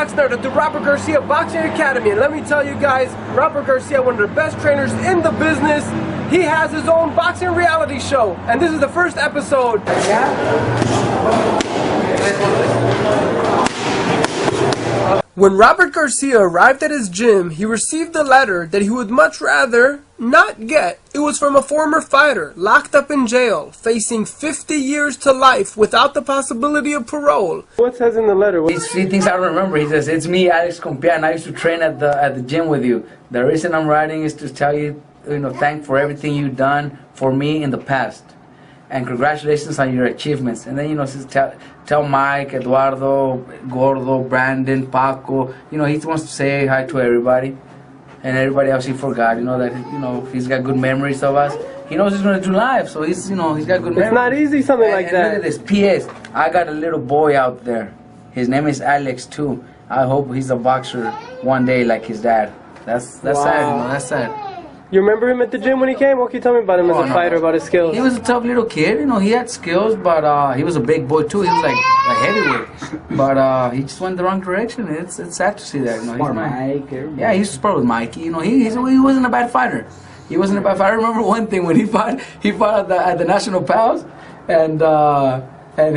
box nerd at the Robert Garcia Boxing Academy, and let me tell you guys, Robert Garcia, one of the best trainers in the business. He has his own boxing reality show, and this is the first episode. When Robert Garcia arrived at his gym, he received a letter that he would much rather not get. It was from a former fighter, locked up in jail, facing 50 years to life without the possibility of parole. What says in the letter? He thinks I don't remember. He says, "It's me, Alex Compian. I used to train at the gym with you. The reason I'm writing is to tell you, thank for everything you've done for me in the past. And congratulations on your achievements." And then, says, tell Mike, Eduardo, Gordo, Brandon, Paco, he wants to say hi to everybody. And everybody else he forgot, that, he's got good memories of us. He knows he's going to do live, so he's got good memories. It's not easy, something like that. Look at this, P.S. I got a little boy out there. His name is Alex, too. I hope he's a boxer one day like his dad. That's wow. Sad, that's sad. You remember him at the gym when he came? What can you tell me about him as a fighter, about his skills? He was a tough little kid, he had skills, but he was a big boy too. He was like a heavyweight, but he just went the wrong direction. It's sad to see that. Yeah, he used to spar with Mikey. He wasn't a bad fighter. He wasn't a bad fighter. I remember one thing when he fought at the National Pals, and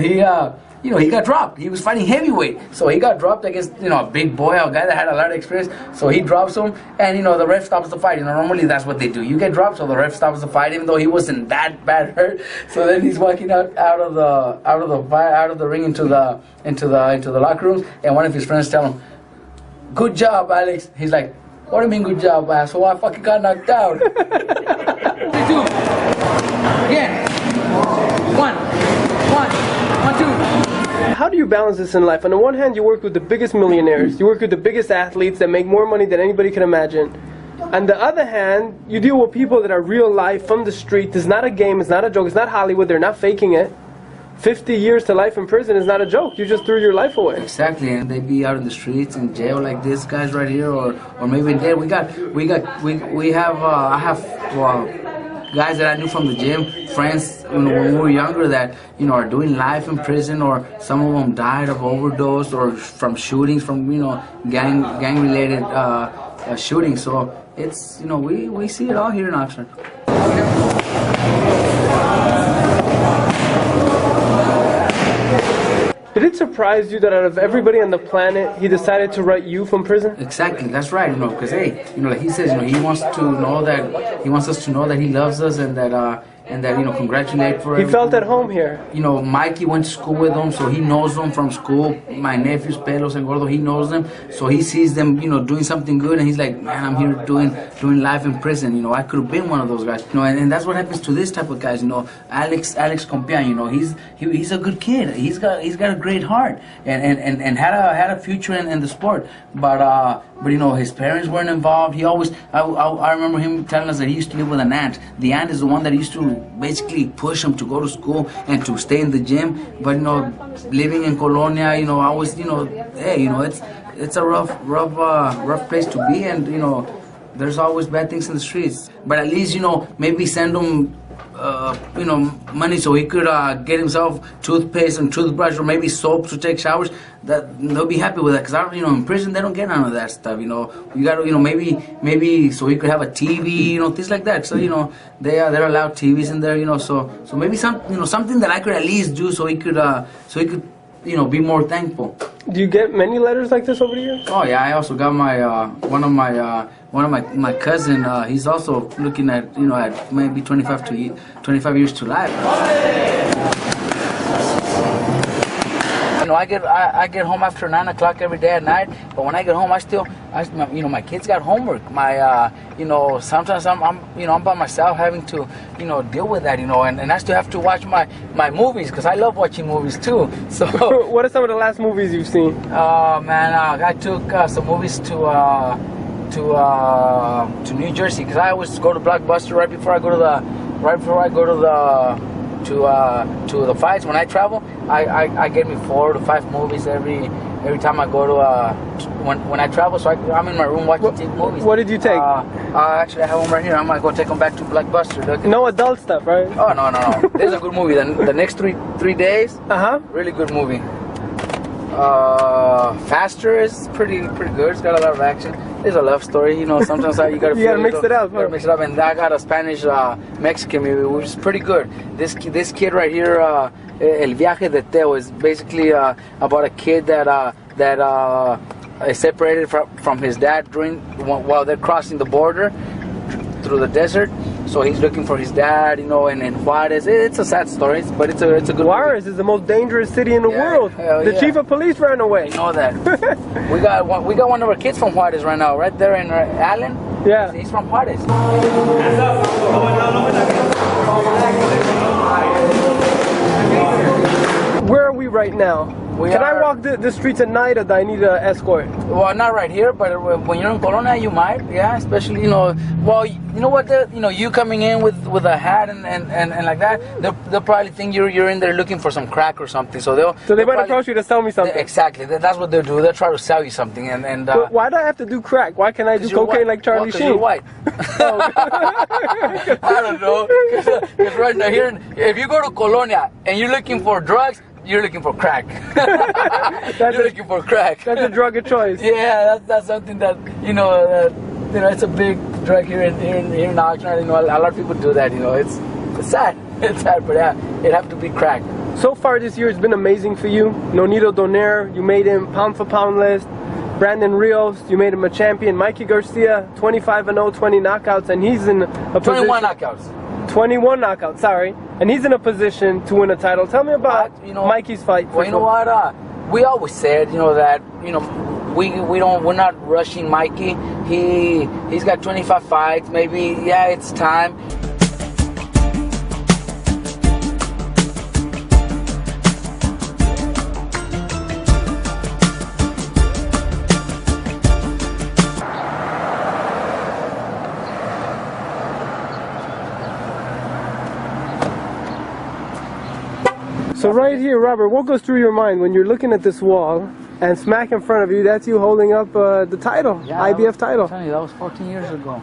he got dropped. He was fighting heavyweight, so he got dropped against a big boy, a guy that had a lot of experience. So he drops him, and the ref stops the fight. Normally that's what they do. You get dropped, so the ref stops the fight, even though he wasn't that bad hurt. So then he's walking out of the ring into the locker room, and one of his friends tell him, "Good job, Alex." He's like, "What do you mean good job, asshole? I fucking got knocked out." Again. One, two. How do you balance this in life? On the one hand, you work with the biggest millionaires. You work with the biggest athletes that make more money than anybody can imagine. On the other hand, you deal with people that are real life, from the street. It's not a game, it's not a joke, it's not Hollywood, they're not faking it. 50 years to life in prison is not a joke. You just threw your life away. Exactly, and they be out in the streets in jail like these guys right here, or maybe there. I have guys that I knew from the gym, friends when we were younger that are doing life in prison, or some of them died of overdose or from shootings, from gang related shootings. So it's we see it all here in Oxford. Did it surprise you that out of everybody on the planet, he decided to write you from prison? Exactly, that's right. Because like he says, he wants us to know that he loves us, and that congratulate for. He felt at home here. Mikey went to school with them, so he knows them from school. My nephews, Pelos and Gordo, he knows them, so he sees them, doing something good, and he's like, man, I'm here doing life in prison. I could have been one of those guys. And that's what happens to this type of guys. Alex Compian. He's a good kid. He's got a great heart, and had a future in the sport. But his parents weren't involved. He always, I remember him telling us that he used to live with an aunt. The aunt is the one that used to basically push him to go to school and to stay in the gym. But living in Colonia, I was, hey, it's a rough place to be, and there's always bad things in the streets. But at least maybe send him money so he could get himself toothpaste and toothbrush, or maybe soap to take showers. That they'll be happy with that, because in prison they don't get none of that stuff. You got to maybe so he could have a TV, things like that. So they're allowed TVs in there. So maybe something that I could at least do so he could be more thankful. Do you get many letters like this over the years? Oh yeah, I also got one of my cousin. He's also looking at at maybe 25 years to life. I get home after 9 o'clock every day at night. But when I get home, my kids got homework. Sometimes I'm by myself having to deal with that. And I still have to watch my movies, because I love watching movies too. So what are some of the last movies you've seen? I took some movies to New Jersey, because I always go to Blockbuster right before I go to the fights. When I travel, I get me 4 to 5 movies every time I go to when I travel. So I'm in my room watching movies. What did you take? Actually, I have them right here. I'm gonna go take them back to Blockbuster. No adult stuff, right? Oh no. This is a good movie. The next three days. Really good movie. Faster is pretty good. It's got a lot of action. It's a love story, you know. Sometimes you gotta you gotta mix it up. You gotta mix it up. And I got a Spanish Mexican movie, which is pretty good. This kid right here, El Viaje de Teo, is basically about a kid that is separated from his dad while they're crossing the border through the desert. So he's looking for his dad, you know, and Juarez. It's a sad story, but it's a good Juarez movie. is the most dangerous city in the world. The chief of police ran away. You know that. we got one of our kids from Juarez right now, right there in Allen. Yeah. He's from Juarez. Where are we right now? Can I walk the streets at night, or do I need an escort? Well, not right here, but when you're in Colonia, you might, yeah. Especially, you know, well, you know what? You coming in with a hat and like that, they'll probably think you're in there looking for some crack or something. So they might approach you to sell me something. Exactly, that's what they'll do. They'll try to sell you something, and but why do I have to do crack? Why can't I do cocaine like Charlie Sheen? You're white. I don't know. Because right now here, if you go to Colonia and you're looking for drugs, you're looking for crack. You're looking for crack. That's a drug of choice. Yeah, that's something that it's a big drug here in Oxnard. You know, a lot of people do that. You know, it's sad. It's sad, but yeah, it have to be crack. So far this year has been amazing for you. Nonito Donaire, you made him pound for pound list. Brandon Rios, you made him a champion. Mikey Garcia, 25-0, 20 knockouts, and he's in a position. 21 knockouts. 21 knockouts, sorry, and he's in a position to win a title. Tell me about Mikey's fight. Well, you know what? We always said, that we're not rushing Mikey. He's got 25 fights. Maybe it's time. So right here, Robert, what goes through your mind when you're looking at this wall and smack in front of you, that's you holding up the title, IBF title? I'm telling you, that was 14 years ago.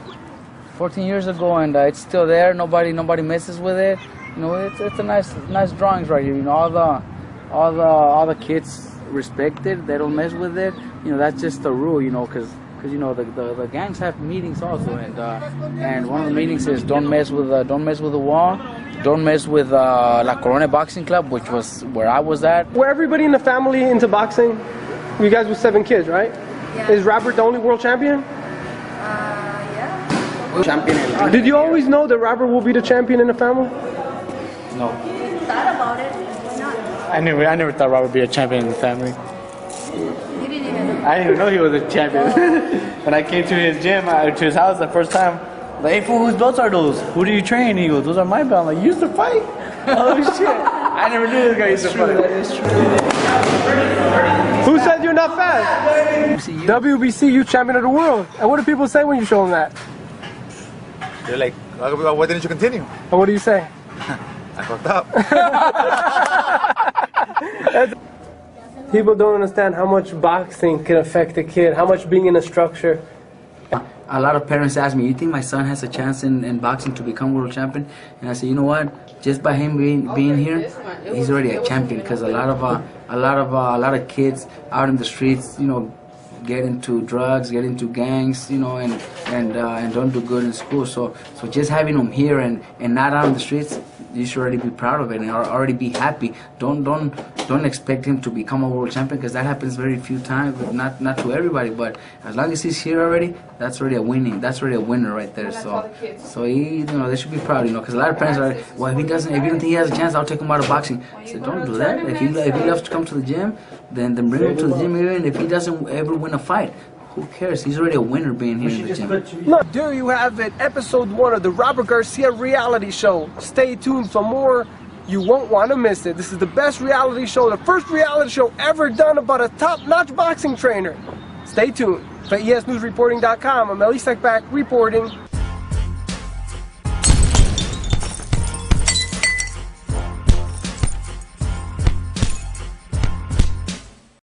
14 years ago, and it's still there. Nobody messes with it. You know, it's a nice drawings right here. You know, all the kids respect it. They don't mess with it. You know, that's just the rule. You know, because the gangs have meetings also, and one of the meetings is don't mess with the wall. Don't mess with La Colonia Boxing Club, which was where I was at. Were everybody in the family into boxing? You guys were 7 kids, right? Yeah. Is Robert the only world champion? Yeah. Champion. Did you always know that Robert will be the champion in the family? No. Thought about it. Why not? I never thought Robert would be a champion in the family. You didn't even know. I didn't even know he was a champion. When I came to his gym, to his house the first time, like, hey, fool, whose belts are those? Who do you train? He goes, those are my belts. I'm like, you used to fight? Oh, shit. I never knew this guy used to fight. That is true. Who said you're not fast? WBC youth champion of the world. And what do people say when you show them that? They're like, why didn't you continue? And what do you say? I fucked up. People don't understand how much boxing can affect a kid, how much being in a structure. A lot of parents ask me, you think my son has a chance in boxing to become world champion? And I say, you know what? Just by him being here, he's already a champion. Because a lot of kids out in the streets, get into drugs, get into gangs, and don't do good in school. So just having him here and not out in the streets, you should already be proud of it and already be happy. Don't expect him to become a world champion, because that happens very few times, but not to everybody. But as long as he's here already, that's already a winner right there. So he, they should be proud, because a lot of parents are like, well, if you don't think he has a chance, I'll take him out of boxing. I said, don't do that. If he loves to come to the gym, then bring him to the gym. Even if he doesn't ever win a fight, who cares? He's already a winner being here in the gym. Look, there you have it, episode 1 of the Robert Garcia reality show. Stay tuned for more. You won't want to miss it. This is the best reality show, the first reality show ever done about a top-notch boxing trainer. Stay tuned. For ESNewsReporting.com, I'm Elie Sekbak reporting.